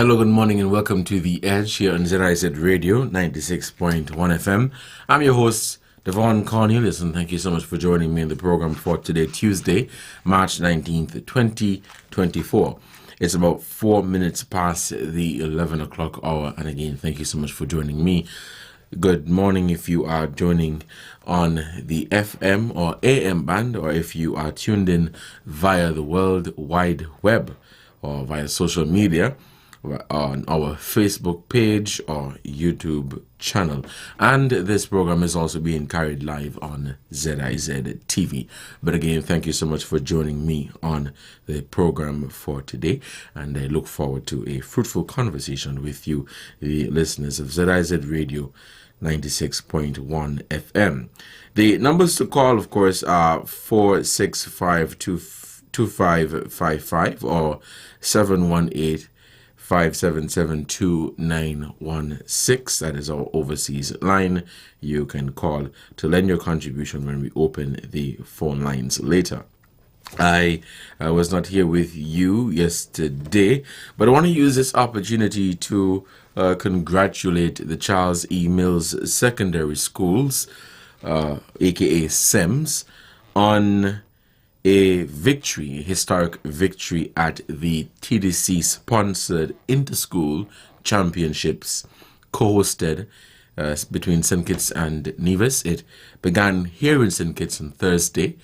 Hello, good morning, and welcome to The Edge here on ZIZ Radio 96.1 FM. I'm your host, Devonne Cornelius, and thank you so much for joining me in the program for today, Tuesday, March 19th, 2024. It's about 4 minutes past the 11 o'clock hour, and again, thank you so much for joining me. Good morning if you are joining on the FM or AM band, or if you are tuned in via the World Wide Web or via social media on our Facebook page or YouTube channel. And this program is also being carried live on ZIZ TV. But again, thank you so much for joining me on the program for today, and I look forward to a fruitful conversation with you, the listeners of ZIZ Radio 96.1 FM. The numbers to call, of course, are 465-2555 or 718-577-2916. That is our overseas line. You can call to lend your contribution when we open the phone lines later. I was not here with you yesterday, but I want to use this opportunity to congratulate the Charles E. Mills Secondary Schools, aka SEMS, on a victory, a historic victory at the TDC-sponsored Inter-School Championships co-hosted between St. Kitts and Nevis. It began here in St. Kitts on Thursday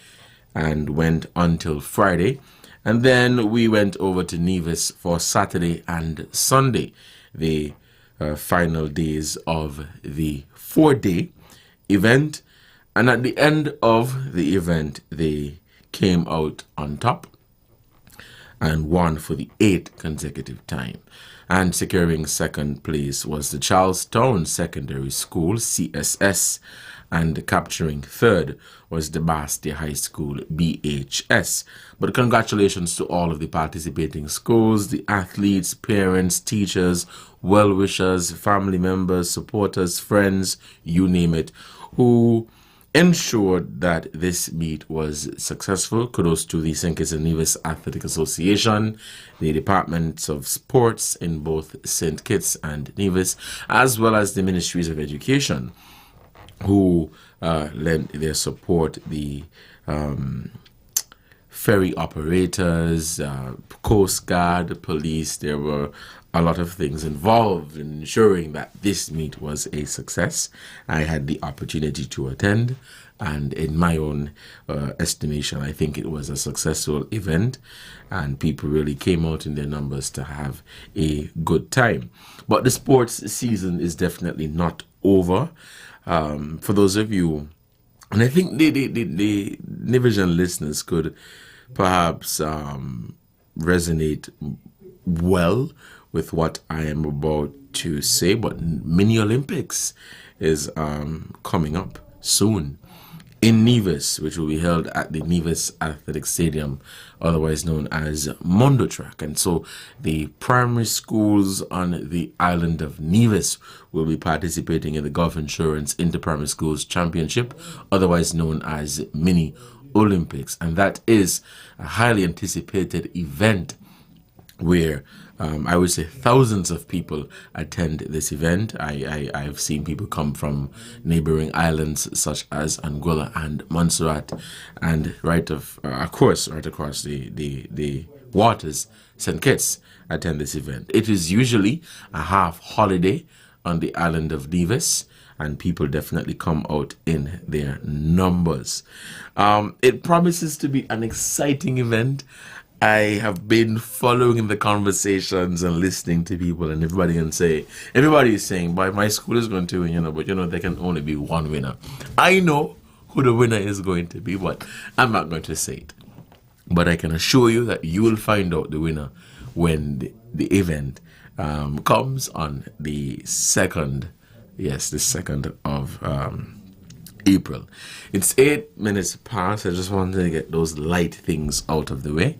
and went until Friday. And then we went over to Nevis for Saturday and Sunday, the final days of the 4-day event. And at the end of the event, they came out on top and won for the 8th consecutive time. And securing second place was the Charlestown Secondary School, CSS, and capturing third was the Bastia High School, BHS. But congratulations to all of the participating schools, the athletes, parents, teachers, well-wishers, family members, supporters, friends, you name it, who ensured that this meet was successful. Kudos to the St. Kitts and Nevis Athletic Association, the Departments of Sports in both St. Kitts and Nevis, as well as the Ministries of Education, who lent their support, the ferry operators, Coast Guard, police. There were a lot of things involved in ensuring that this meet was a success. I had the opportunity to attend, and in my own estimation, I think it was a successful event, and people really came out in their numbers to have a good time. But the sports season is definitely not over. For those of you, and I think the Nivision listeners could perhaps resonate well with what I am about to say, but Mini Olympics is coming up soon in Nevis, which will be held at the Nevis Athletic Stadium, otherwise known as Mondo Track. And so the primary schools on the island of Nevis will be participating in the Gulf Insurance Inter-Primary Schools Championship, otherwise known as Mini Olympics. And that is a highly anticipated event where I would say thousands of people attend this event. I've seen people come from neighboring islands such as Anguilla and Montserrat, and right across the waters, St. Kitts attend this event. It is usually a half holiday on the island of Nevis, and people definitely come out in their numbers. It promises to be an exciting event. I have been following the conversations and listening to people, and everybody is saying, "Boy, my school is going to win, but there can only be one winner." I know who the winner is going to be, but I'm not going to say it. But I can assure you that you will find out the winner when the event comes on the 2nd. Yes, the 2nd of April. It's 8 minutes past. I just wanted to get those light things out of the way.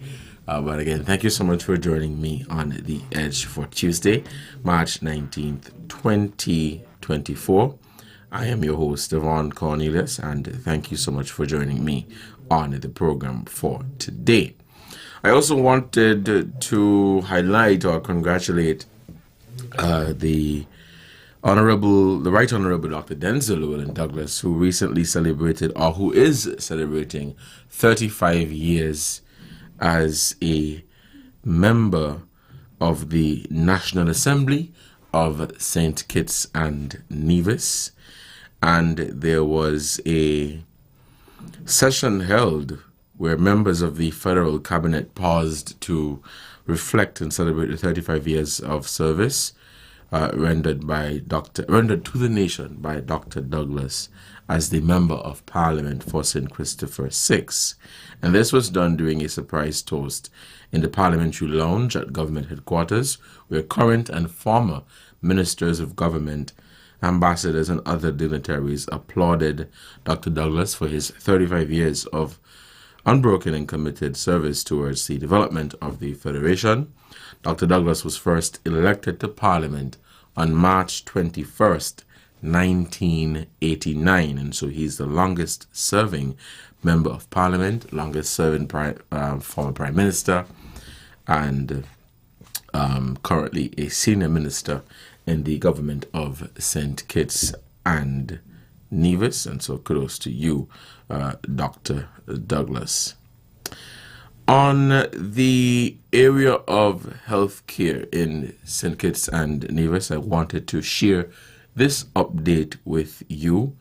But again, thank you so much for joining me on The Edge for Tuesday, March 19th, 2024. I am your host, Devonne Cornelius, and thank you so much for joining me on the program for today. I also wanted to highlight or congratulate The Right Honorable Dr. Denzel Llewellyn Douglas, who recently celebrated, or who is celebrating, 35 years as a member of the National Assembly of St. Kitts and Nevis. And there was a session held where members of the federal cabinet paused to reflect and celebrate the 35 years of service rendered to the nation by Dr. Douglas as the Member of Parliament for St. Christopher VI. And this was done during a surprise toast in the Parliamentary Lounge at Government Headquarters, where current and former ministers of government, ambassadors, and other dignitaries applauded Dr. Douglas for his 35 years of unbroken and committed service towards the development of the Federation. Dr. Douglas was first elected to Parliament on March 21st, 1989, and so he's the longest serving Member of Parliament, longest serving former Prime Minister, and currently a senior minister in the government of St. Kitts and Nevis, and so kudos to you, Dr. Douglas. On the area of healthcare in St. Kitts and Nevis, I wanted to share this update with you,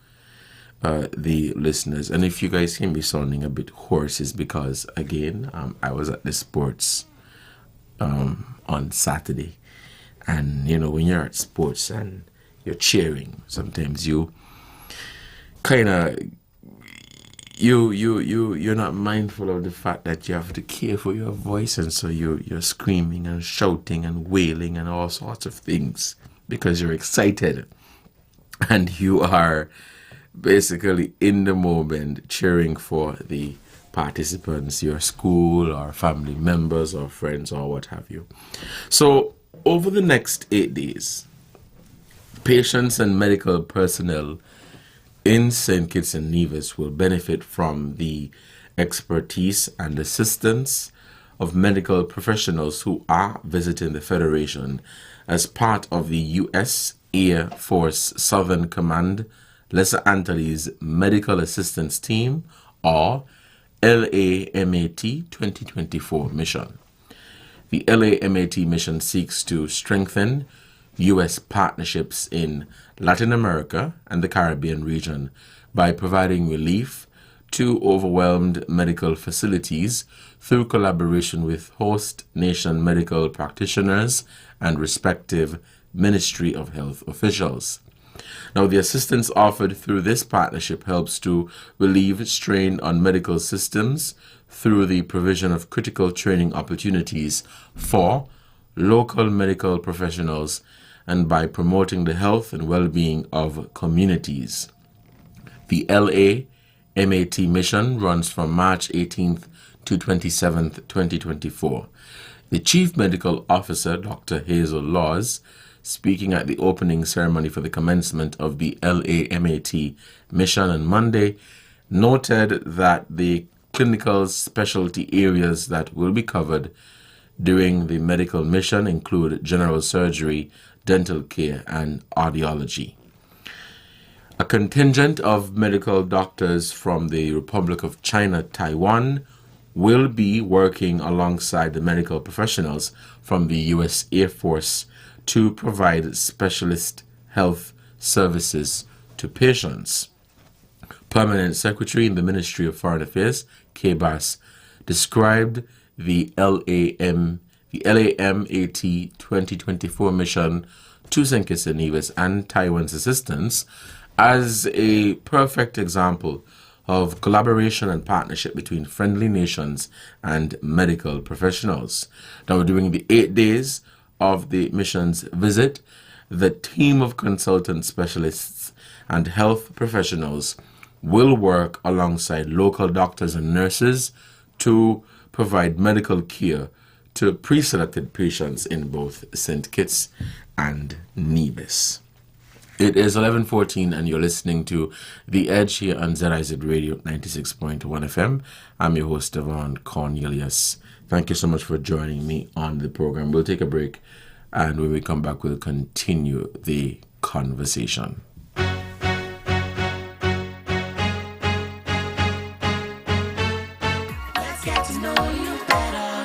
the listeners. And if you guys hear me sounding a bit hoarse, is because, again, I was at the sports on Saturday. And, you know, when you're at sports and you're cheering, sometimes you kind of, you're not mindful of the fact that you have to care for your voice, and so you're screaming and shouting and wailing and all sorts of things because you're excited, and you are basically in the moment cheering for the participants, your school or family members or friends or what have you. So over the next 8 days, patients and medical personnel in St. Kitts and Nevis will benefit from the expertise and assistance of medical professionals who are visiting the Federation as part of the U.S. Air Force Southern Command Lesser Antilles Medical Assistance Team, or LAMAT 2024 mission. The LAMAT mission seeks to strengthen U.S. partnerships in Latin America and the Caribbean region by providing relief to overwhelmed medical facilities through collaboration with host nation medical practitioners and respective Ministry of Health officials. Now, the assistance offered through this partnership helps to relieve strain on medical systems through the provision of critical training opportunities for local medical professionals and by promoting the health and well-being of communities. The LAMAT mission runs from March 18th to 27th, 2024. The Chief Medical Officer, Dr. Hazel Laws, speaking at the opening ceremony for the commencement of the LAMAT mission on Monday, noted that the clinical specialty areas that will be covered during the medical mission include general surgery, dental care, and audiology. A contingent of medical doctors from the Republic of China, Taiwan, will be working alongside the medical professionals from the U.S. Air Force to provide specialist health services to patients. Permanent Secretary in the Ministry of Foreign Affairs, K-Bass, described the LAMAT 2024 mission to St. Kitts and Nevis and Taiwan's assistance as a perfect example of collaboration and partnership between friendly nations and medical professionals. Now, during the 8 days of the mission's visit, the team of consultant specialists and health professionals will work alongside local doctors and nurses to provide medical care to pre-selected patients in both St. Kitts and Nevis. It is 11:14 and you're listening to The Edge here on ZIZ Radio 96.1 FM. I'm your host, Devonne Cornelius. Thank you so much for joining me on the program. We'll take a break And when we come back, we'll continue the conversation.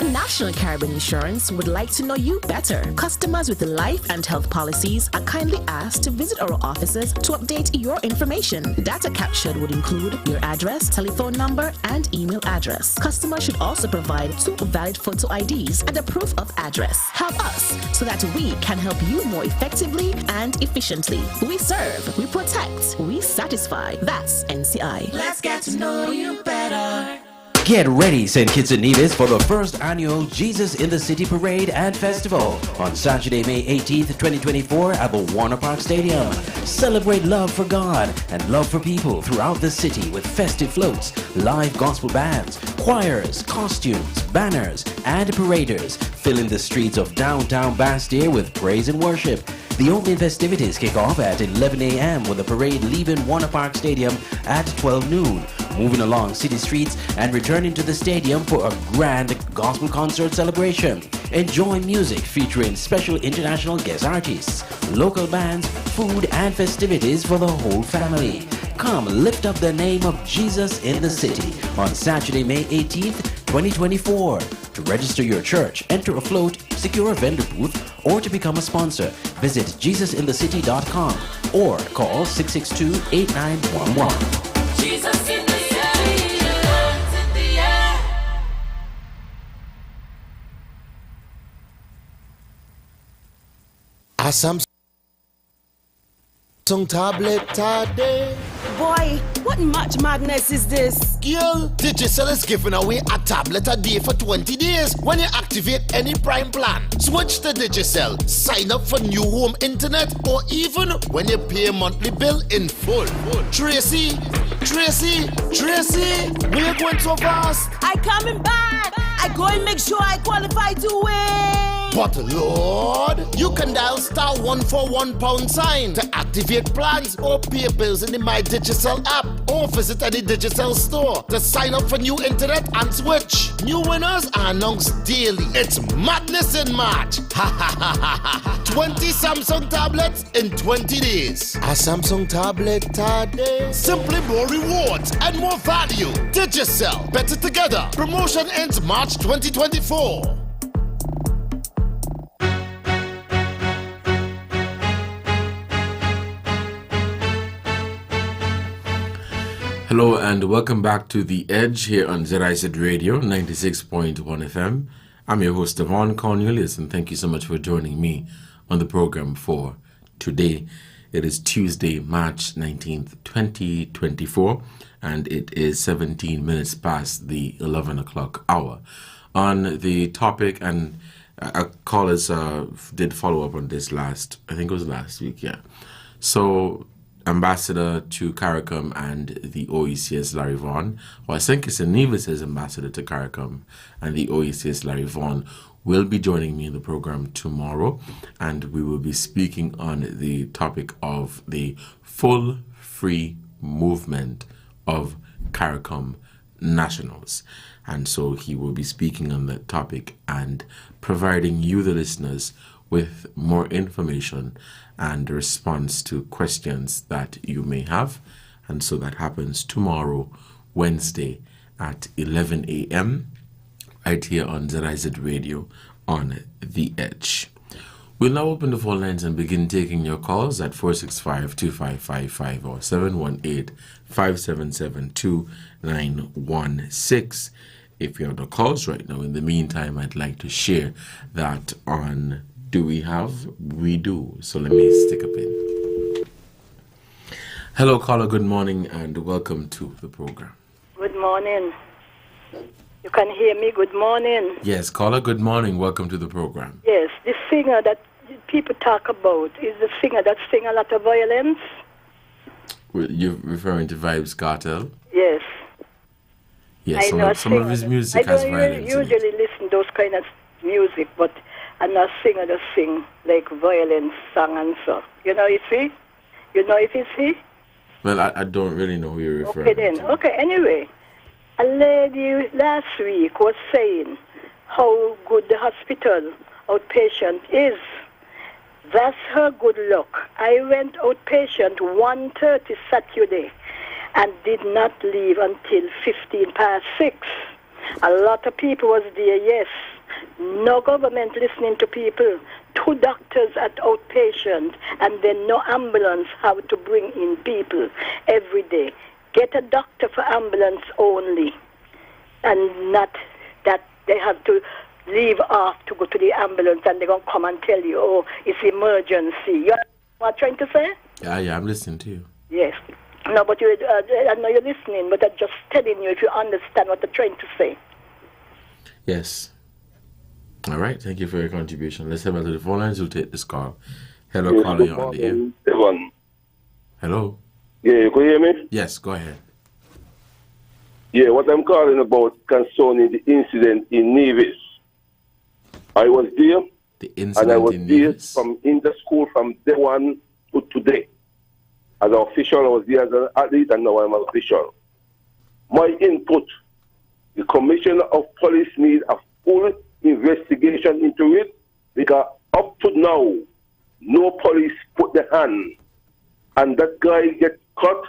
National Caribbean Insurance would like to know you better. Customers with life and health policies are kindly asked to visit our offices to update your information. Data captured would include your address, telephone number, and email address. Customers should also provide 2 valid photo IDs and a proof of address. Help us so that we can help you more effectively and efficiently. We serve, we protect, we satisfy. That's NCI. Let's get to know you better. Get ready, St. Kitts and Nevis, for the first annual Jesus in the City Parade and Festival on Saturday, May 18th, 2024 at the Warner Park Stadium. Celebrate love for God and love for people throughout the city with festive floats, live gospel bands, choirs, costumes, banners, and paraders filling the streets of downtown Bastille with praise and worship. The opening festivities kick off at 11 a.m. with the parade leaving Warner Park Stadium at 12 noon, moving along city streets and returning to the stadium for a grand gospel concert celebration. Enjoy music featuring special international guest artists, local bands, food and festivities for the whole family. Come lift up the name of Jesus in the city on Saturday, May 18th, 2024. To register your church, enter a float, secure a vendor booth, or to become a sponsor, visit jesusinthecity.com or call 662-8911. Jesus in the city, hands in the air. Samsung tablet today. Boy, what much madness is this? Girl, Digicel is giving away a tablet a day for 20 days when you activate any Prime plan. Switch to Digicel, sign up for new home internet, or even when you pay a monthly bill in full. Tracy, where you going so fast? I coming back. I go and make sure I qualify to win. But Lord, you can dial *141 sign to activate plans or pay bills in the My Digicel app, or visit any Digicel store to sign up for new internet and switch. New winners are announced daily. It's madness in March. 20 Samsung tablets in 20 days. A Samsung tablet today. Simply more rewards and more value. Digicel, better together. Promotion ends March 2024. Hello and welcome back to The Edge here on ZIZ Radio 96.1 FM. I'm your host Devonne Cornelius, and thank you so much for joining me on the program for today. It is Tuesday, March 19th, 2024, and it is 17 minutes past the 11 o'clock hour. On the topic, and callers did follow up on this I think it was last week, yeah. So, Ambassador to CARICOM and the OECS Larry Vaughan, or I think it's Nevis' Ambassador to CARICOM and the OECS Larry Vaughan, will be joining me in the program tomorrow, and we will be speaking on the topic of the full free movement of CARICOM nationals. And so he will be speaking on that topic and providing you, the listeners, with more information and response to questions that you may have. And so that happens tomorrow, Wednesday at 11 a.m. right here on ZIZ Radio on The Edge. We'll now open the phone lines and begin taking your calls at 465-2555 or 718-577-2916. If you're on the calls right now, in the meantime, I'd like to share that on Do We Have? We Do. So let me stick a pin. Hello, caller. Good morning and welcome to the program. Good morning. You can hear me? Good morning. Yes, caller. Good morning. Welcome to the program. Yes, the singer that people talk about is the singer that sing a lot of violence. You're referring to Vibes Cartel? Yes. Yes, some of his music has violence. I don't usually listen to those kind of music, but I'm not singer that sing like violence song and so. You know if he? You know if it's he? Well, I don't really know who you're referring to. Okay then. Okay, anyway. A lady last week was saying how good the hospital outpatient is That's her good luck. I went outpatient 1:30 Saturday and did not leave until 6:15. A lot of people was there, yes. No government listening to people. 2 doctors at outpatient, and then no ambulance how to bring in people every day. Get a doctor for ambulance only, and not that they have to leave off to go to the ambulance and they're going to come and tell you, oh, it's emergency. You know what I'm trying to say? Yeah, I'm listening to you. Yes. No, but I know you're listening, but I'm just telling you if you understand what I'm trying to say. Yes. All right. Thank you for your contribution. Let's head back to the phone lines. We'll take this call. Hello, yes, caller, you're on the air. Devonne. Hello. Yeah, you can hear me? Yes, go ahead. Yeah, what I'm calling about concerning the incident in Nevis. I was there. The incident and I was in there Nevis. in the school from day one to today. As an official, I was there as an athlete, and now I'm an official. My input, the Commissioner of Police needs a full investigation into it, because up to now, no police put their hand. And that guy get cut,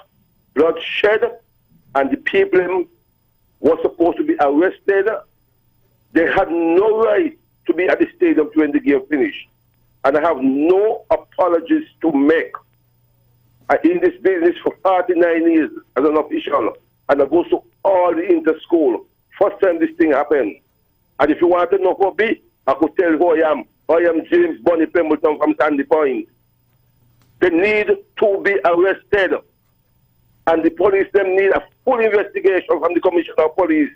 blood shed, and the people were supposed to be arrested. They had no right to be at the stadium when the game finished. And I have no apologies to make. I'm in this business for 49 years as an official, and I go to all the inter-school. First time this thing happened. And if you want to know who be, I could tell who I am. I am James Bonnie Pemberton from Sandy Point. They need to be arrested. And the police, them need a full investigation from the Commissioner of Police.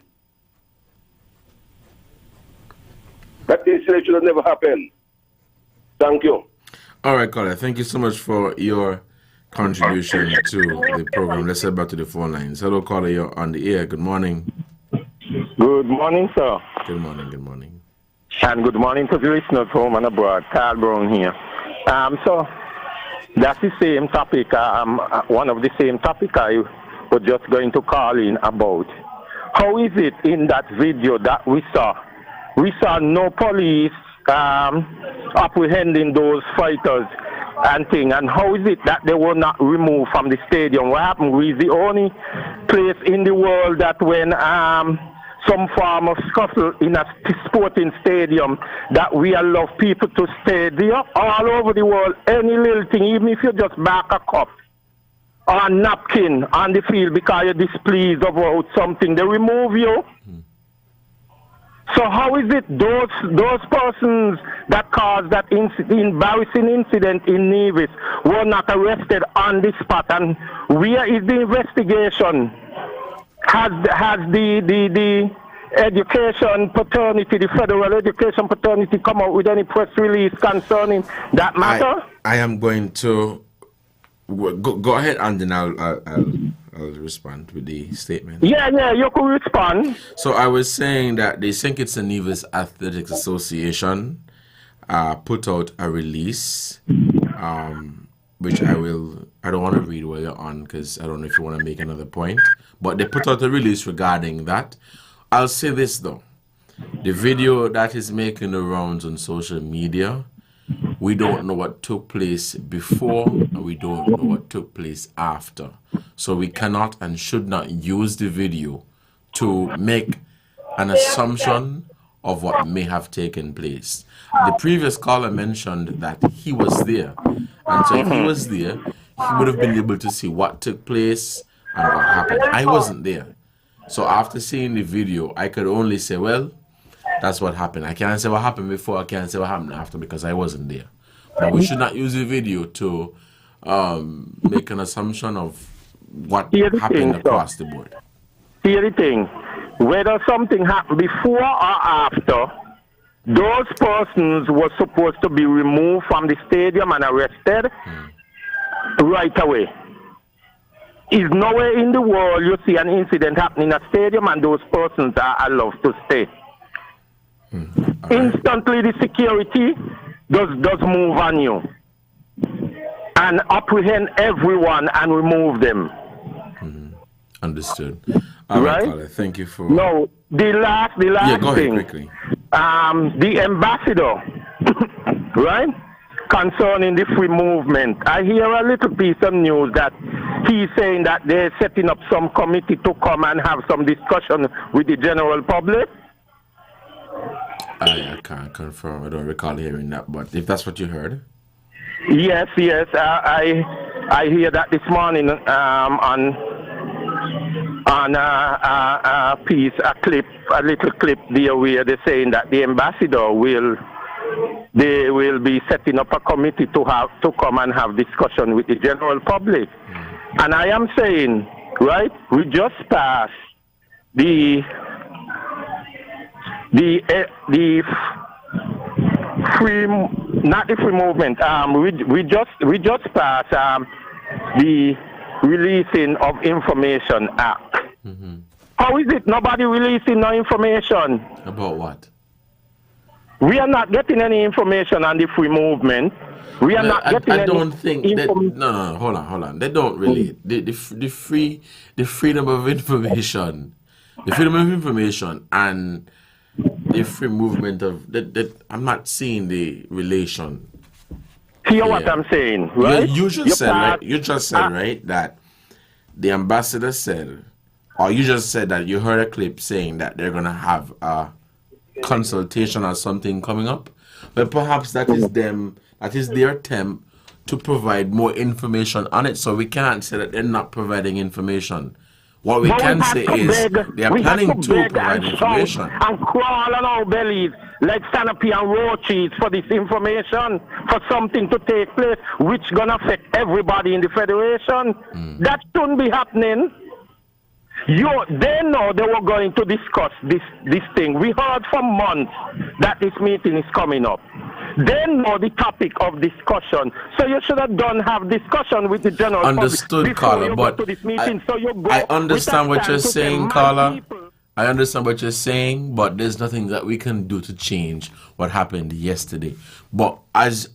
That incident should have never happened. Thank you. All right, caller. Thank you so much for your contribution to the program. Let's head back to the phone lines. Hello, caller. You're on the air. Good morning. Good morning, sir. Good morning. Good morning. And good morning to the listeners home and abroad. Carl Brown here. So that's the same topic. One of the same topic I was just going to call in about. How is it in that video that we saw? We saw no police apprehending those fighters and thing. And how is it that they were not removed from the stadium? What happened? We're the only place in the world that when some form of scuffle in a sporting stadium that we allow people to stay there all over the world. Any little thing, even if you just back a cup or a napkin on the field because you're displeased about something, they remove you. So how is it those persons that caused that embarrassing incident in Nevis were not arrested on the spot? And where is the investigation? Has the education paternity, the federal education paternity, come out with any press release concerning that matter? I am going to go ahead, and then I'll respond with the statement. Yeah, you could respond. So I was saying that the St. Kitts and Nevis Athletics Association put out a release, which I don't want to read while you're on, because I don't know if you want to make another point, but they put out a release regarding that. I'll say this though, the video that is making the rounds on social media, we don't know what took place before, and we don't know what took place after. So we cannot and should not use the video to make an assumption of what may have taken place. The previous caller mentioned that he was there. And so if he was there, he would have been able to see what took place and what happened. I wasn't there. So after seeing the video, I could only say, well, that's what happened. I can't say what happened before, I can't say what happened after, because I wasn't there. But we should not use the video to make an assumption of what happened across the board. Here's the thing. Whether something happened before or after, those persons were supposed to be removed from the stadium and arrested right away. Is nowhere in the world you see an incident happening in a stadium and those persons are allowed to stay. Instantly the security does move on you and apprehend everyone and remove them. Understood. All right, caller, thank you for... No, the last go thing. Ahead, quickly. The ambassador, right? concerning the free movement. I hear a little piece of news that he's saying that they're setting up some committee to come and have some discussion with the general public. I can't confirm. I don't recall hearing that, but if that's what you heard. Yes. I hear that this morning on a little clip there where they're saying that the ambassador will be setting up a committee to come and have discussion with the general public. And I am saying, right, we just passed the free, not the free movement. We just passed the Releasing of Information Act. Mm-hmm. How is it nobody releasing no information? About what? We are not getting any information on the free movement. We are not getting I any don't think that, no, hold on. They don't really the freedom of information, and the free movement of that. I'm not seeing the relation. Hear what I'm saying, right? You just said right that the ambassador said, or you just said that you heard a clip saying that they're gonna have a consultation or something coming up, but perhaps that is their attempt to provide more information on it. So we can't say that they're not providing information. What we can say is they are planning to provide information. And crawl on our bellies like stand up here and roaches for this information, for something to take place, which gonna affect everybody in the federation. That shouldn't be happening. They know they were going to discuss this thing. We heard for months that this meeting is coming up. They know the topic of discussion. So you should have have discussion with the general public. Understood, Carla, but I understand what you're saying, Carla. I understand what you're saying, but there's nothing that we can do to change what happened yesterday. But as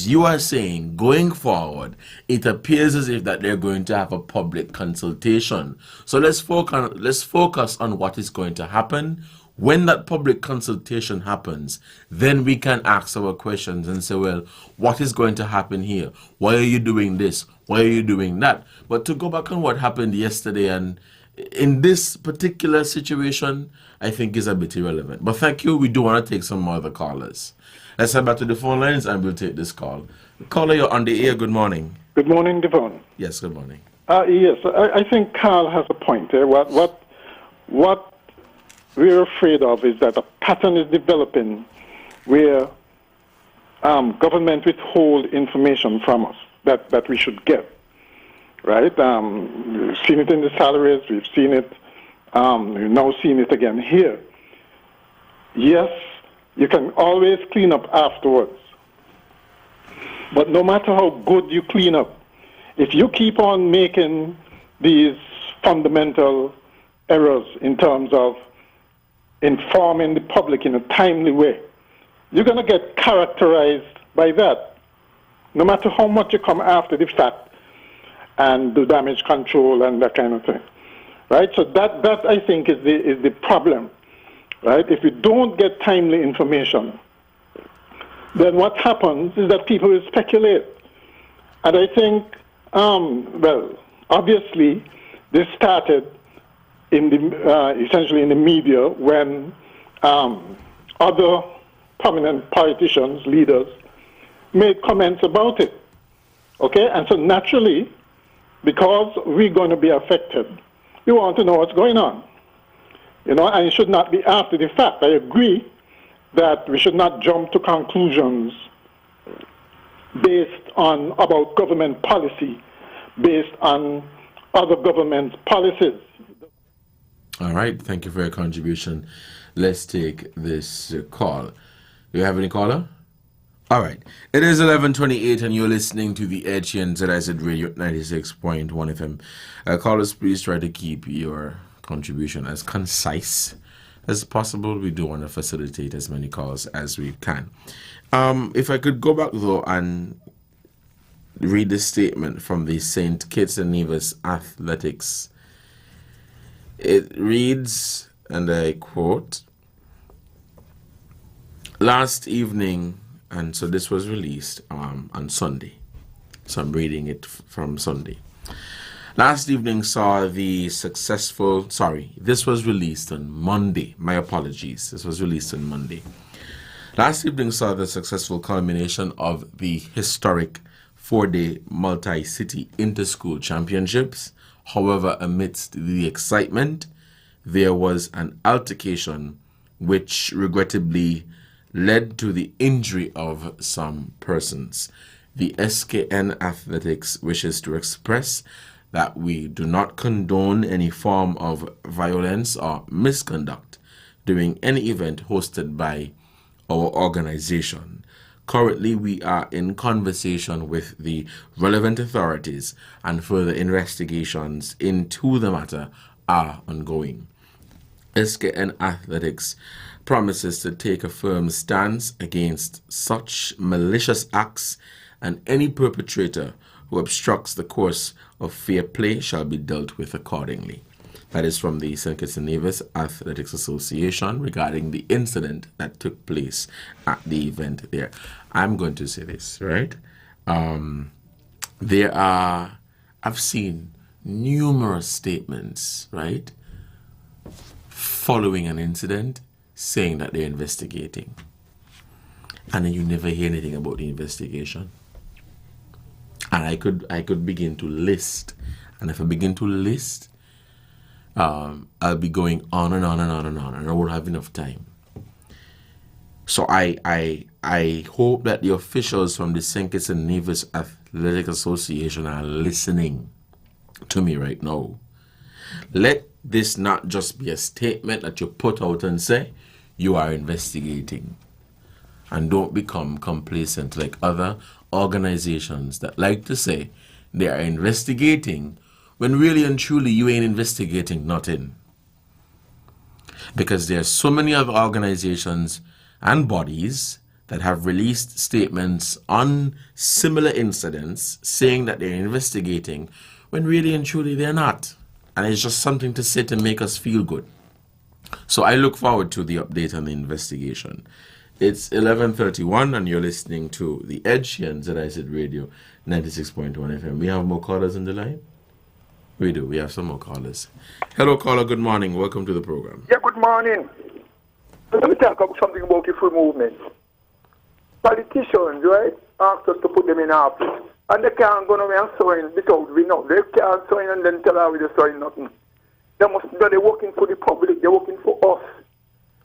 you are saying, going forward, it appears as if that they're going to have a public consultation. So let's focus on what is going to happen. When that public consultation happens, then we can ask our questions and say, well, what is going to happen here? Why are you doing this? Why are you doing that? But to go back on what happened yesterday and in this particular situation, I think is a bit irrelevant. But thank you. We do want to take some other callers. Let's head back to the phone lines and we'll take this call. Caller, you're on the air. Good morning. Good morning, Devonne. Yes, good morning. Yes, I think Carl has a point there. What we're afraid of is that a pattern is developing where government withhold information from us that we should get, right? We've seen it in the salaries. We've seen it. We've now seen it again here. Yes, you can always clean up afterwards. But no matter how good you clean up, if you keep on making these fundamental errors in terms of informing the public in a timely way, you're going to get characterized by that. No matter how much you come after the fact and do damage control and that kind of thing, right? So that I think is the problem, right? If you don't get timely information, then what happens is that people will speculate. And I think, well, obviously, this started in the essentially in the media when other prominent politicians, leaders, made comments about it. Okay, and so naturally, because we're going to be affected, we want to know what's going on. You know, and it should not be after the fact. I agree that we should not jump to conclusions based on about government policy, based on other government policies. All right, thank you for your contribution. Let's take this call. Do you have any caller? All right, it is 11:28 and you're listening to the Edge here on ZIZ Radio 96.1 FM. Callers, please try to keep your contribution as concise as possible. We do want to facilitate as many calls as we can. If I could go back though and read the statement from the St. Kitts and Nevis Athletics. It reads, and I quote, last evening and so this was released on Sunday. So I'm reading it from Sunday. Last evening saw the successful, this was released on Monday. My apologies. This was released on Monday. Last evening saw the successful culmination of the historic 4-day multi-city inter-school championships. However, amidst the excitement, there was an altercation which regrettably led to the injury of some persons. The SKN Athletics wishes to express that we do not condone any form of violence or misconduct during any event hosted by our organization. Currently, we are in conversation with the relevant authorities and further investigations into the matter are ongoing. SKN Athletics promises to take a firm stance against such malicious acts, and any perpetrator who obstructs the course of fair play shall be dealt with accordingly. That is from the St. Kitts and Nevis Athletics Association regarding the incident that took place at the event there. I'm going to say this, right? I've seen numerous statements, right, following an incident saying that they're investigating. And then you never hear anything about the investigation. And I could begin to list. And if I begin to list, I'll be going on and on and on and on, and I won't have enough time. So I hope that the officials from the St. Kitts and Nevis Athletic Association are listening to me right now. Let this not just be a statement that you put out and say you are investigating. And don't become complacent like other organizations that like to say they are investigating when really and truly you ain't investigating nothing. Because there are so many other organizations and bodies that have released statements on similar incidents saying that they're investigating when really and truly they're not. And it's just something to say to make us feel good. So I look forward to the update on the investigation. It's 11:31 and you're listening to The Edge here on ZIZ Radio 96.1 FM. We have more callers on the line? We do. We have some more callers. Hello, caller. Good morning. Welcome to the program. Yeah, good morning. Let me talk about something about the free movement. Politicians, right, asked us to put them in office. And they can't go away and sign without we know. They can't sign and then tell us they're signing nothing. They're working for the public. They're working for us.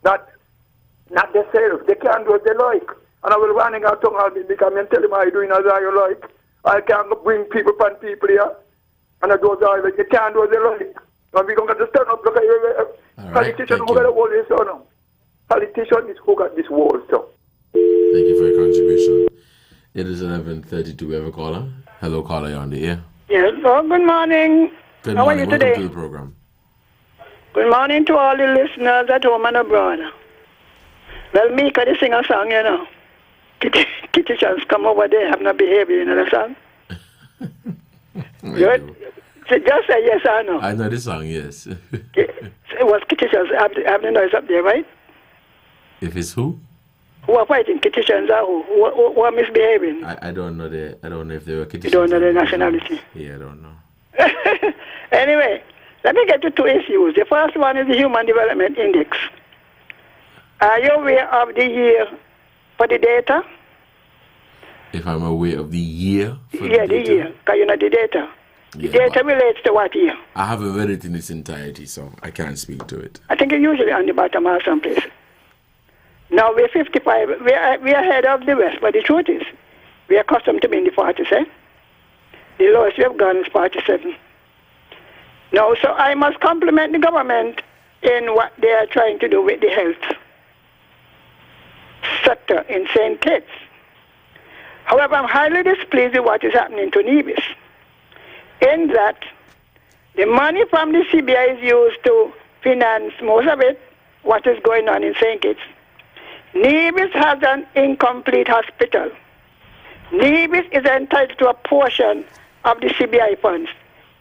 Not themselves. They can't do what they like. And I will running out tongue all because I'm telling them I'm doing as I like. I can't bring people upon people here. And I do as I like. They can't do what they like. And we're going to stand up. Look at politicians who got the whole this now. Politician is who got this wall. So. Thank you for your contribution. It is 11:32. We have a caller. Hello, caller. You're on the air. Yes. Oh, good morning. Good How morning. are you today? Welcome to the program. Good morning to all the listeners at home and abroad. Well, me could sing a song, you know. Kitty chance come over there, have no behavior, you know the song? Good? Just say yes or no. I know the song, yes. It was Kitty chance have the noise up there, right? If it's who? Who are fighting Kitty chance or who are misbehaving? I don't know if they were Kitty. You don't know the nationality? Yeah, I don't know. Anyway, let me get to two issues. The first one is the Human Development Index. Are you aware of the year for the data? If I'm aware of the year for the data? The year, because you know the data. The data relates to what year? I haven't read it in its entirety, so I can't speak to it. I think it's usually on the bottom or someplace. Now we're 55. We're ahead of the West, but the truth is, we are accustomed to being in the 40s, eh? The lowest we have gone is 47. Now, so I must compliment the government in what they are trying to do with the health sector in St. Kitts. However, I'm highly displeased with what is happening to Nevis, in that the money from the CBI is used to finance most of it, what is going on in St. Kitts. Nevis has an incomplete hospital. Nevis is entitled to a portion of the CBI funds.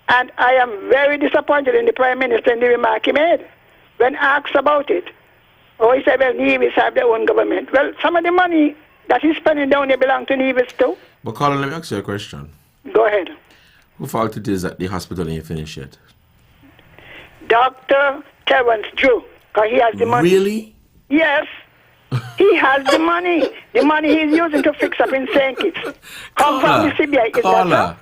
And I am very disappointed in the Prime Minister in the remark he made when asked about it. Oh, he said, well, Nevis have their own government. Well, some of the money That his spending down there belong to Nevis too. But Colin, let me ask you a question. Go ahead. Who fault it is that the hospital ain't finished yet? Dr. Terence Drew, because he has the money. Really? Yes. He has the money. The money he's using to fix up in St. Kitts. Come from the CBI.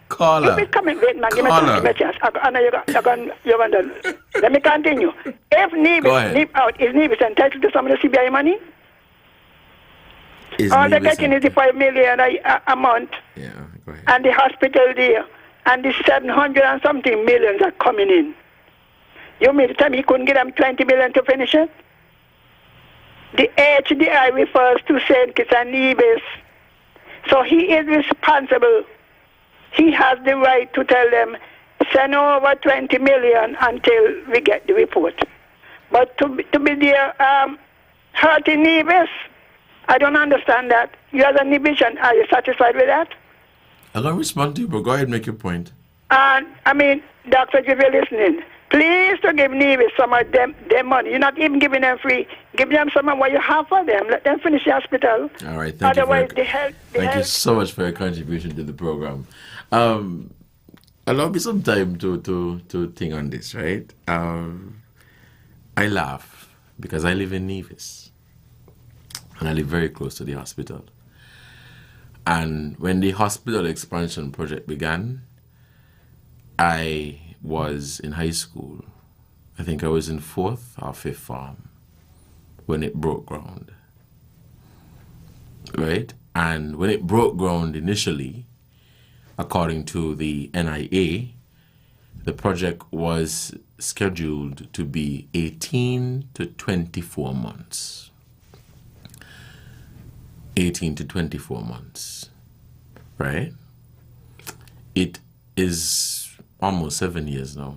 Caller. Give me comment, wait, man. Give me a chance. I know you're going to... Let me continue. If is Nevis entitled to some of the CBI money? All they're getting is the 5 million a month. Yeah, go ahead. And the hospital there. And the 700 and something millions are coming in. You mean to tell me he couldn't get them 20 million to finish it? The HDI refers to St. Kitts and Nevis. So he is responsible. He has the right to tell them, send over 20 million until we get the report. But to be there hurting Nevis, I don't understand that. You as a Nevisian, are you satisfied with that? I'm going to respond to you, but go ahead and make your point. And, Doctor, if you're listening, please to give Nevis some of them money. You're not even giving them free. Give them some of what you have for them. Let them finish the hospital. All right, Otherwise, thank you so much for your contribution to the program. Allow me some time to think on this, right? I laugh because I live in Nevis. And I live very close to the hospital. And when the hospital expansion project began, I was in high school. I think I was in 4th or 5th form when it broke ground. Right? And when it broke ground initially, according to the NIA, the project was scheduled to be 18 to 24 months. 18 to 24 months, right? It is almost 7 years now.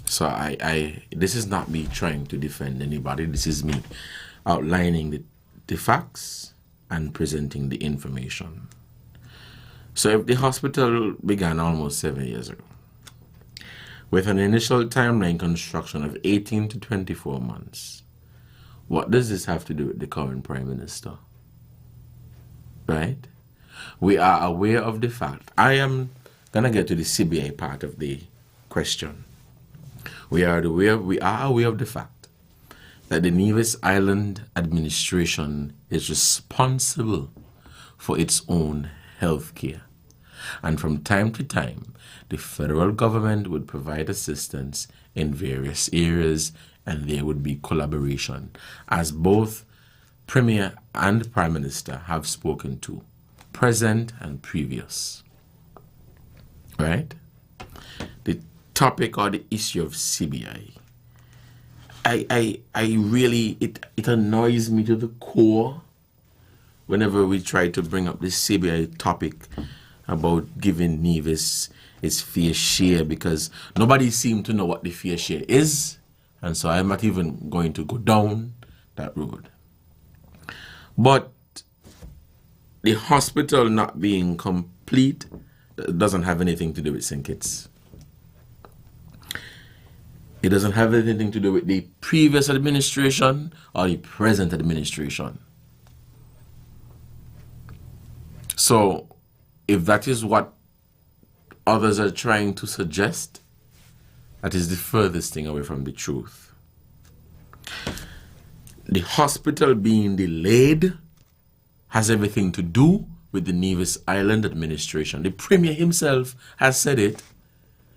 So this is not me trying to defend anybody. This is me outlining the facts and presenting the information. So if the hospital began almost 7 years ago, with an initial timeline construction of 18 to 24 months, what does this have to do with the current Prime Minister? Right? We are aware of the fact. I am going to get to the CBI part of the question. We are aware of the fact that the Nevis Island administration is responsible for its own health care. And from time to time, the federal government would provide assistance in various areas, and there would be collaboration, as both Premier and Prime Minister have spoken to, present and previous. Right? The topic or the issue of CBI, I really, it annoys me to the core whenever we try to bring up this CBI topic about giving Nevis its fair share, because nobody seems to know what the fair share is. And so I'm not even going to go down that road. But the hospital not being complete doesn't have anything to do with St. Kitts. It doesn't have anything to do with the previous administration or the present administration. So if that is what others are trying to suggest, that is the furthest thing away from the truth. The hospital being delayed has everything to do with the Nevis Island administration. The Premier himself has said it.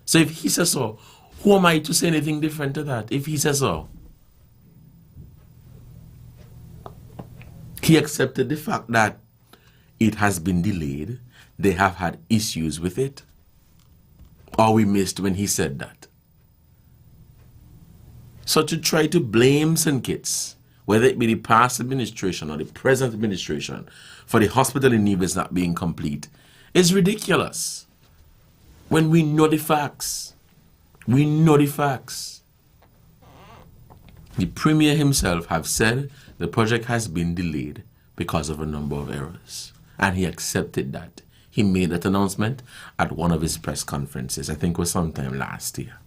So if he says so, who am I to say anything different to that? If he says so, he accepted the fact that it has been delayed. They have had issues with it. Or we missed when he said that. So to try to blame St. Kitts, whether it be the past administration or the present administration, for the hospital in Nevis not being complete, is ridiculous. When we know the facts. We know the facts. The Premier himself have said the project has been delayed because of a number of errors. And he accepted that. He made that announcement at one of his press conferences. I think it was sometime last year.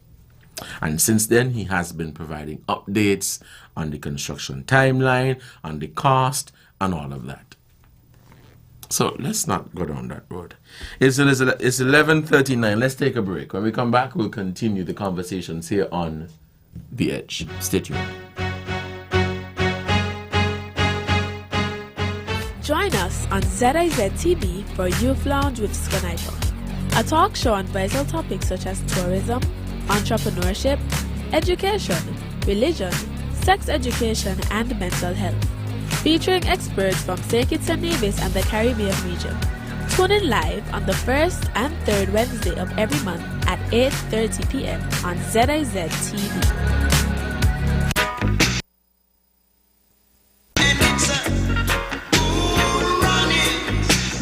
And since then, he has been providing updates on the construction timeline, on the cost, and all of that. So let's not go down that road. It's 11:39. Let's take a break. When we come back, we'll continue the conversations here on The Edge. Stay tuned. Join us on ZIZ TV for Youth Lounge with Skanaipa, a talk show on vital topics such as tourism, entrepreneurship, education, religion, sex education, and mental health, featuring experts from St. Kitts and Nevis and the Caribbean region. Tune in live on the first and third Wednesday of every month at 8:30 p.m. on ZIZ TV.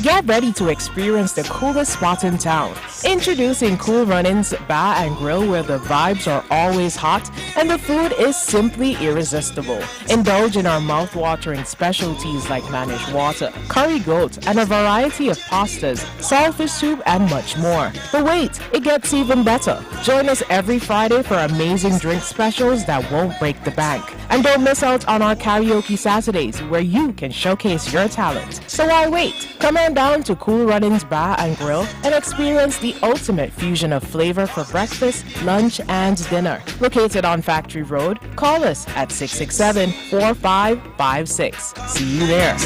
Get ready to experience the coolest spot in town. Introducing Cool Runnings Bar and Grill, where the vibes are always hot and the food is simply irresistible. Indulge in our mouth-watering specialties like managed water, curry goat, and a variety of pastas, saltfish soup, and much more. But wait, it gets even better. Join us every Friday for amazing drink specials that won't break the bank. And don't miss out on our karaoke Saturdays, where you can showcase your talent. So why wait? Come on down to Cool Runnings Bar and Grill and experience the ultimate fusion of flavor for breakfast, lunch, and dinner. Located on Factory Road, call us at 667-4556. See you there.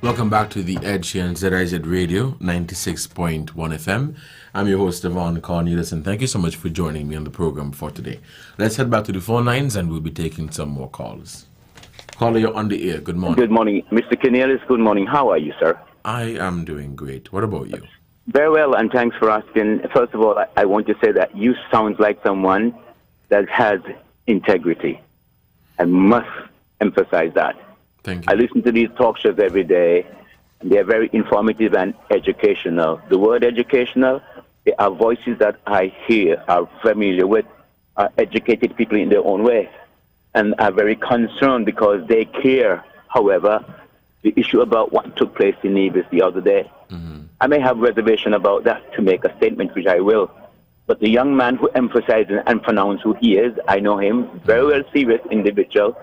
Welcome back to The Edge here on ZIZ Radio, 96.1 FM. I'm your host, Devonne, Cornelius, and thank you so much for joining me on the program for today. Let's head back to the phone lines and we'll be taking some more calls. Caller, you're on the air. Good morning. Good morning. Mr. Cornelius, good morning. How are you, sir? I am doing great. What about you? Very well, and thanks for asking. First of all, I want to say that you sound like someone that has integrity. I must emphasize that. Thank you. I listen to these talk shows every day, and they are very informative and educational. The word educational, they are voices that I hear, are familiar with, are educated people in their own way, and are very concerned because they care. However, the issue about what took place in Nevis the other day, I may have reservation about that to make a statement, which I will. But the young man who emphasized and pronounced who he is, I know him, very well serious individual.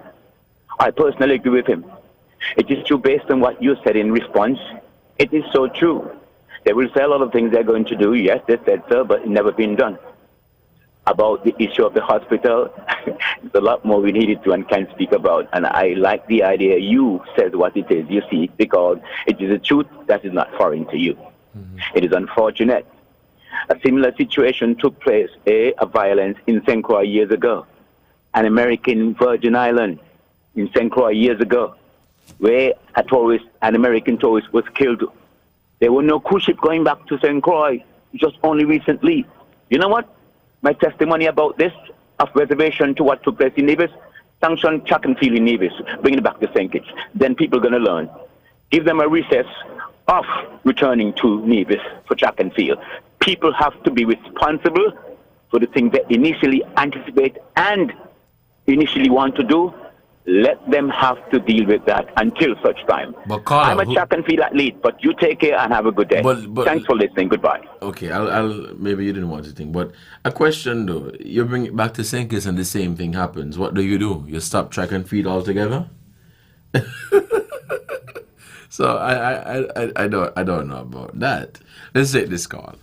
I personally agree with him. It is true based on what you said in response. It is so true. They will say a lot of things they're going to do. Yes, they said so, but it never been done. About the issue of the hospital, there's a lot more we needed to and can speak about. And I like the idea you said what it is, you see, because it is a truth that is not foreign to you. It is unfortunate. A similar situation took place, a violence in St. Croix years ago. An American Virgin Island in St. Croix years ago, where an American tourist was killed. There were no cruise ship going back to St. Croix just only recently. You know what? My testimony about this, of reservation to what took place in Nevis, sanction track and field in Nevis, bring it back to St. Kitts. Then people are going to learn. Give them a recess of returning to Nevis for track and field. People have to be responsible for the things they initially anticipate and initially want to do. Let them have to deal with that until such time. But Carla, I'm a track and field athlete, but you take care and have a good day. But thanks for listening. Goodbye. Okay, I'll maybe you didn't want to think, but a question though. You bring it back to St. Kitts and the same thing happens. What do? You stop track and field altogether? So I don't know about that. Let's take this call.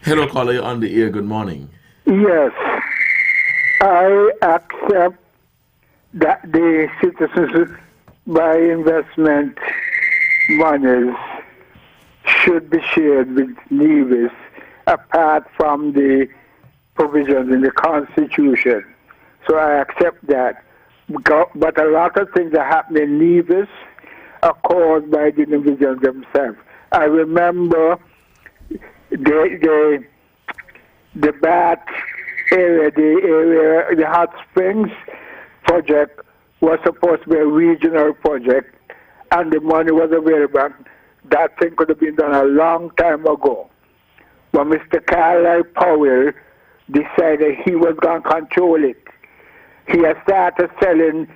Hello, caller. You're on the air. Good morning. Yes, I accept that the citizens by investment monies should be shared with Nevis apart from the provisions in the Constitution. So I accept that. But a lot of things that happen in Nevis are caused by the individuals themselves. I remember the Bath area, the Hot Springs project was supposed to be a regional project, and the money was available. That thing could have been done a long time ago. But Mr. Carlisle Powell decided he was going to control it. He has started selling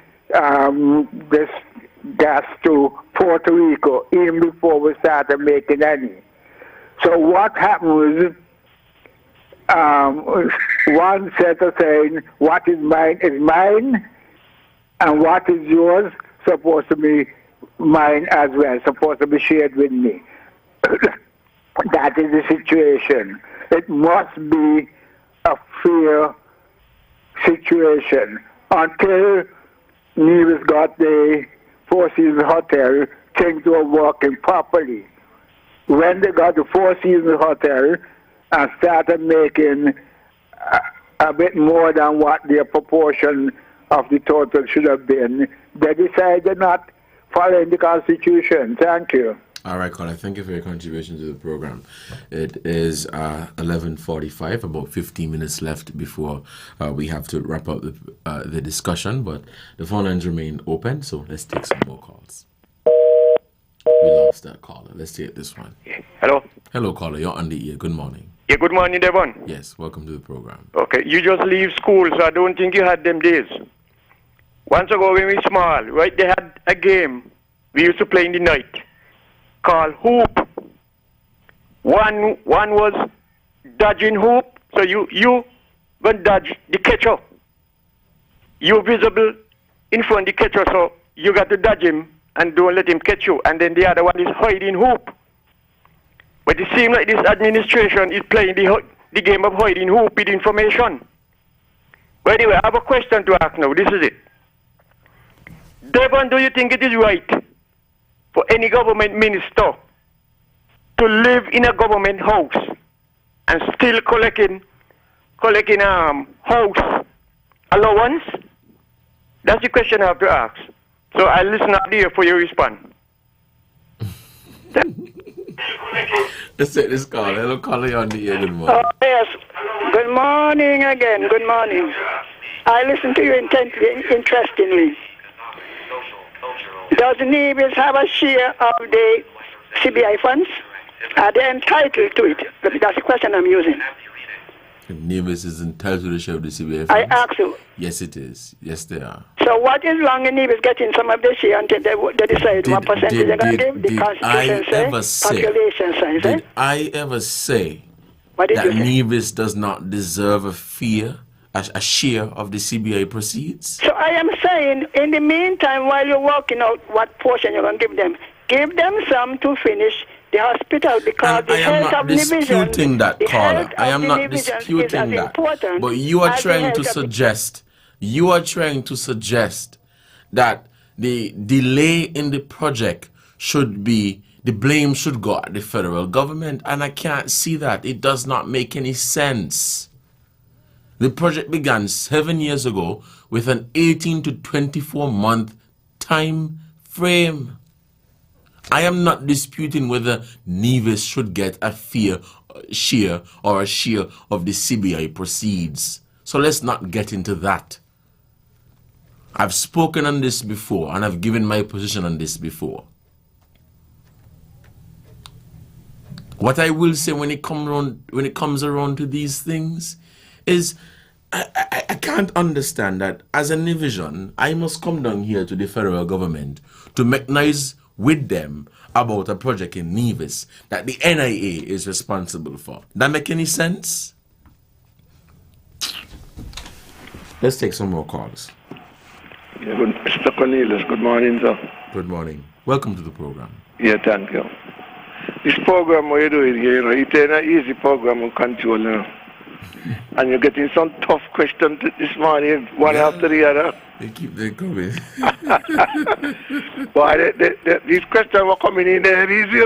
this gas to Puerto Rico even before we started making any. So what happened was one set of saying, what is mine, and what is yours supposed to be mine as well, supposed to be shared with me. That is the situation. It must be a fair situation. Until Nevis got the Four Seasons Hotel, things were working properly. When they got the Four Seasons Hotel and started making a bit more than what their proportion of the total should have been, they decided not following the Constitution. Thank you. All right, Colin, thank you for your contribution to the program. It is 11:45, about 15 minutes left before we have to wrap up the discussion, but the phone lines remain open, so let's take some more calls. We lost that caller. Let's take this one. Hello? Hello, caller. You're on the air. Good morning. Yeah, good morning, Devonne. Yes, welcome to the program. Okay, you just leave school, so I don't think you had them days. Once ago when we were small, right, they had a game we used to play in the night called hoop. One was dodging hoop, so you gonna dodge the catcher. You're visible in front of the catcher, so you got to dodge him and don't let him catch you. And then the other one is hiding hoop. But it seems like this administration is playing the game of hiding hoop with information. But anyway, I have a question to ask now. This is it. Devon, do you think it is right for any government minister to live in a government house and still collecting house allowance? That's the question I have to ask. So I listen up there for your response. Let's take this call. Hello, caller, you're on the air. Good morning. Yes. Good morning again. Good morning. I listen to you intently, interestingly. Does Nevis have a share of the CBI funds? Are they entitled to it? That's the question I'm using. Nevis is entitled to the share of the CBI funds? I ask you. Yes, it is. Yes, they are. So what is wrong in Nevis getting some of the share until they decide what percentage they're going to give? The Constitution say, calculation says. Did I ever say that Nevis does not deserve a share of the CBI proceeds? So I am saying, in the meantime, while you're working out what portion you're going to give them some to finish the hospital, because the health of division. I am not disputing that, caller. I am not disputing that. But you are trying to suggest. You are trying to suggest that the delay in the project the blame should go at the federal government, and I can't see that. It does not make any sense. The project began 7 years ago with an 18 to 24 month time frame. I am not disputing whether Nevis should get a share of the CBI proceeds. So let's not get into that. I've spoken on this before, and I've given my position on this before. What I will say when it comes around to these things is I can't understand that as a division, I must come down here to the federal government to make noise with them about a project in Nevis that the NIA is responsible for. That make any sense? Let's take some more calls. Yeah, Mr. Cornelius, good morning, sir. Good morning. Welcome to the program. Yeah, thank you. This program what you're doing here, it's an easy program on control, and you're getting some tough questions this morning, one after the other. They keep coming. Boy, these questions were coming in there easy,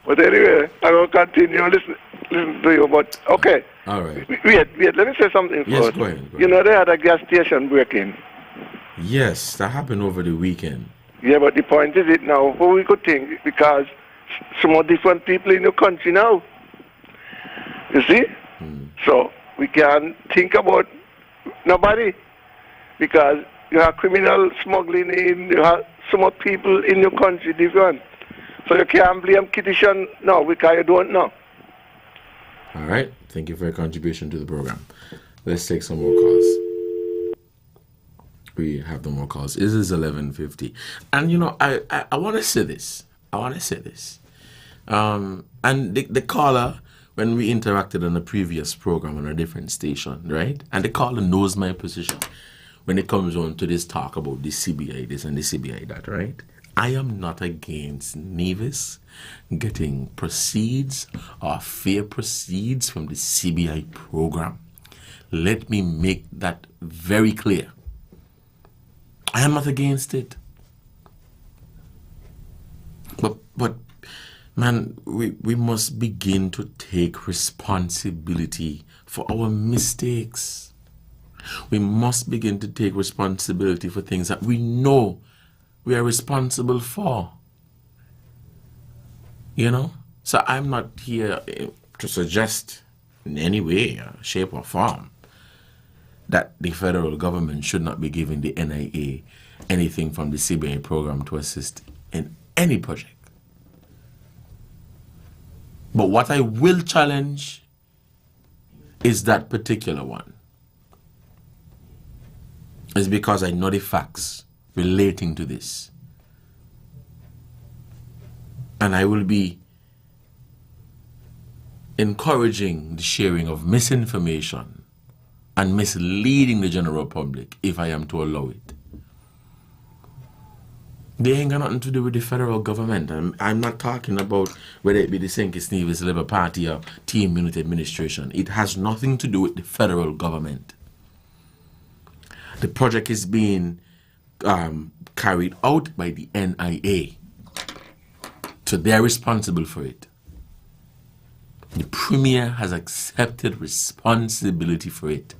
But anyway, I will continue listen to you. But okay. All right. Wait. Let me say something yes, first. Go ahead. You know, they had a gas station break-in. Yes, that happened over the weekend. Yeah, but the point is it now, who we could think, because some more different people in the country now. You see? So we can't think about nobody, because you have criminal smuggling in, you have some more people in your country different. So you can't blame Kitishan now because you don't know. All right. Thank you for your contribution to the program. Let's take some more calls. We have no more calls. It is 11:50. And, you know, I want to say this. And the caller, when we interacted on a previous program on a different station, right? And the caller knows my position when it comes on to this talk about the CBI this and the CBI that, right? I am not against Nevis getting proceeds or fair proceeds from the CBI program. Let me make that very clear. I am not against it. But man, we must begin to take responsibility for our mistakes. We must begin to take responsibility for things that we know we are responsible for. You know? So I'm not here to suggest in any way, shape or form that the federal government should not be giving the NIA anything from the CBI program to assist in any project. But what I will challenge is that particular one. It's because I know the facts relating to this. And I will be encouraging the sharing of misinformation and misleading the general public if I am to allow it. They ain't got nothing to do with the federal government. I'm not talking about whether it be the St. Kitts Nevis Labour Party or Team Unit Administration. It has nothing to do with the federal government. The project is being carried out by the NIA. So they're responsible for it. The Premier has accepted responsibility for it.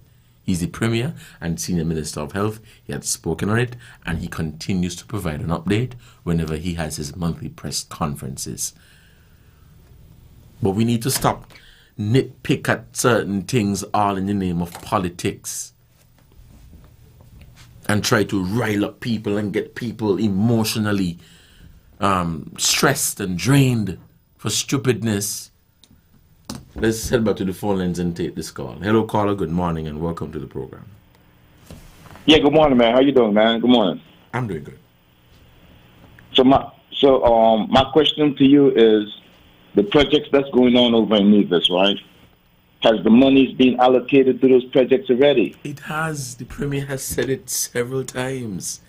He's the Premier and Senior Minister of Health. He had spoken on it, and he continues to provide an update whenever he has his monthly press conferences. But we need to stop nitpick at certain things all in the name of politics and try to rile up people and get people emotionally stressed and drained for stupidness. Let's head back to the phone lines and take this call. Hello, caller. Good morning and welcome to the program. Yeah, good morning, man. How you doing, man? Good morning. I'm doing good. So my question to you is the projects that's going on over in Nevis, right? Has the monies been allocated to those projects already? It has. The Premier has said it several times.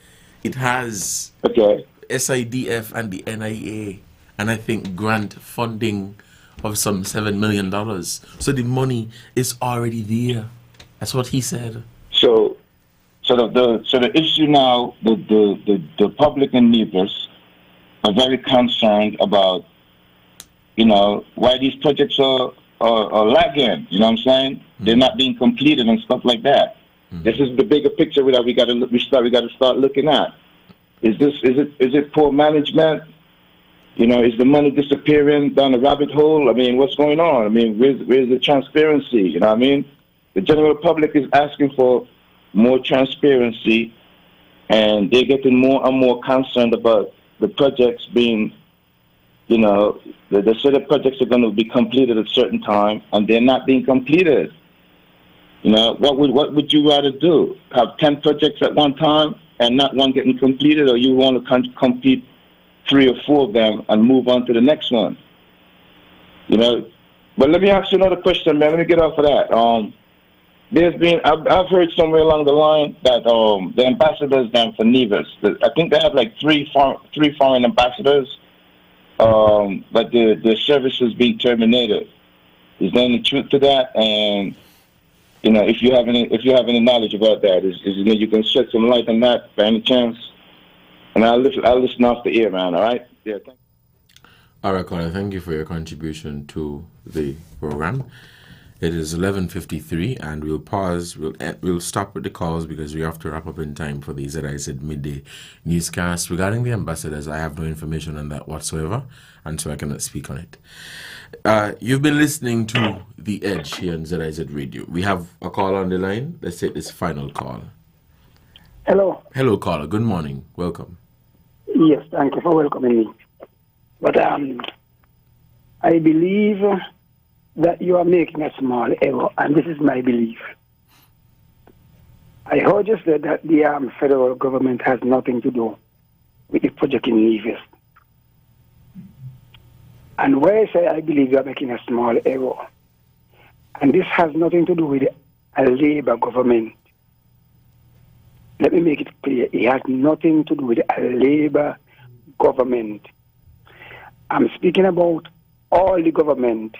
It has. Okay. SIDF and the NIA, and I think grant funding of some $7 million. So the money is already there. That's what he said. So the issue now, the public in Nevis are very concerned about, you know, why these projects are lagging. You know what I'm saying? Mm-hmm. They're not being completed and stuff like that. Mm-hmm. This is the bigger picture that we got to start looking at. Is it poor management? You know, is the money disappearing down the rabbit hole? I mean, what's going on? I mean, where's the transparency? You know what I mean? The general public is asking for more transparency, and they're getting more and more concerned about the projects being, you know, the set of projects are going to be completed at a certain time, and they're not being completed. You know, what would you rather do? Have 10 projects at one time and not one getting completed, or you want to complete 3 or 4 of them and move on to the next one? You know, but let me ask you another question, man. Let me get off of that. There's been, I've heard somewhere along the line that the ambassadors down for Nevis, I think they have like three foreign ambassadors, but the service is being terminated. Is there any truth to that? And you know, if you have any knowledge about that, you can shed some light on that by any chance? And I'll listen off the air, man. All right? Yeah. Thank you. All right, caller. Thank you for your contribution to the program. It is 11:53, and we'll pause. We'll stop with the calls because we have to wrap up in time for the ZIZ midday newscast. Regarding the ambassadors, I have no information on that whatsoever, and so I cannot speak on it. You've been listening to The Edge here on ZIZ Radio. We have a call on the line. Let's take this final call. Hello. Hello, caller. Good morning. Welcome. Yes, thank you for welcoming me. But I believe that you are making a small error, and this is my belief. I heard you say that the federal government has nothing to do with the project in Nevis. And where I say I believe you are making a small error, and this has nothing to do with a Labour government. Let me make it clear. It has nothing to do with a Labour government. I'm speaking about all the government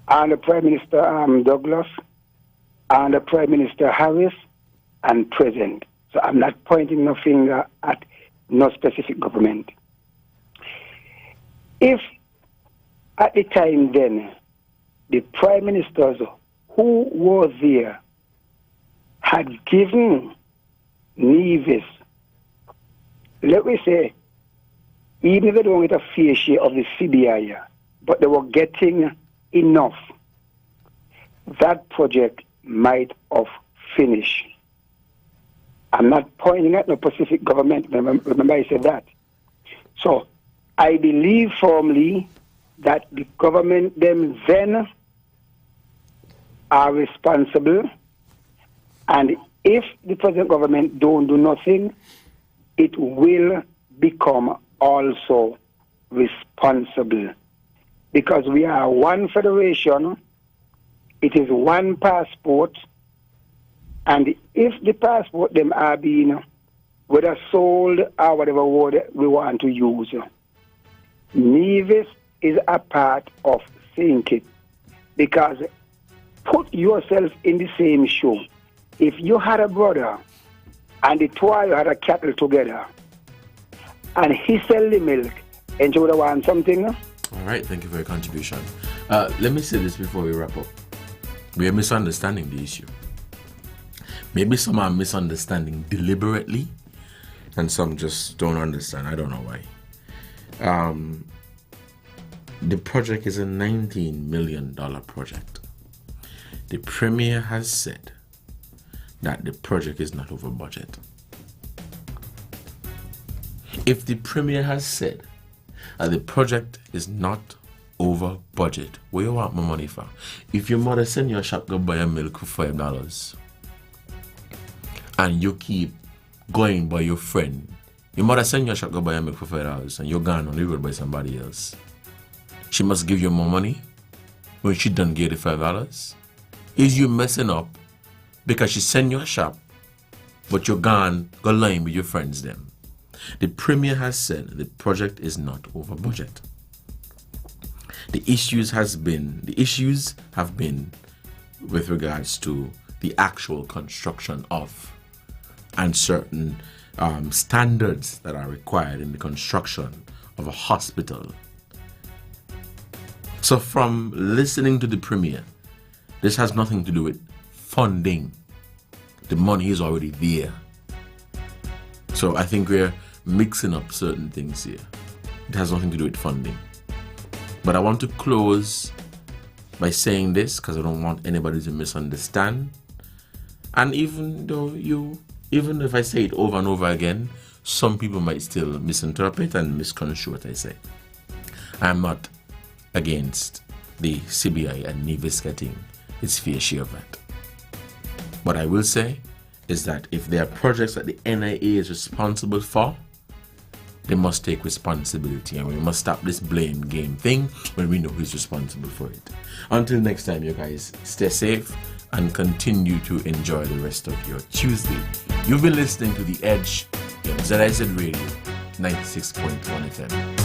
and the Prime Minister Douglas and the Prime Minister Harris and present. So I'm not pointing no finger at no specific government. If at the time then the Prime Ministers who was there had given Nevis, let me say, even if they don't get a fair share of the CBI, but they were getting enough, that project might have finished. I'm not pointing at no Pacific government. Remember I said that. So I believe firmly that the government them then are responsible, and if the present government don't do nothing, it will become also responsible, because we are one federation, it is one passport, and if the passport them are being whether sold or whatever word we want to use, Nevis is a part of St. Kitts, because put yourself in the same shoe. If you had a brother and the two of you had a cattle together and he sell the milk and you would want something? All right, thank you for your contribution. Let me say this before we wrap up. We are misunderstanding the issue. Maybe some are misunderstanding deliberately and some just don't understand. I don't know why. The project is a $19 million project. The Premier has said that the project is not over budget. If the Premier has said that the project is not over budget, where you want my money for? If your mother send you a shop to buy a milk for $5 and you keep going by your friend, your mother send you a shop to buy a milk for $5 and you're gone on the road by somebody else, she must give you more money when she done get the $5? Is you messing up because she send you a shop but you're gone, go line with your friends then? The Premier has said the project is not over budget. The issues have been with regards to the actual construction of and certain standards that are required in the construction of a hospital. So from listening to the Premier, this has nothing to do with funding. The money is already there. So I think we're mixing up certain things here. It has nothing to do with funding. But I want to close by saying this because I don't want anybody to misunderstand. And even if I say it over and over again, some people might still misinterpret and misconstrue what I say. I'm not against the CBI and Nevis getting its fair share of that. What I will say is that if there are projects that the NIA is responsible for, they must take responsibility, and we must stop this blame game thing when we know who's responsible for it. Until next time, you guys, stay safe and continue to enjoy the rest of your Tuesday. You've been listening to The Edge on ZIZ Radio 96.1 FM.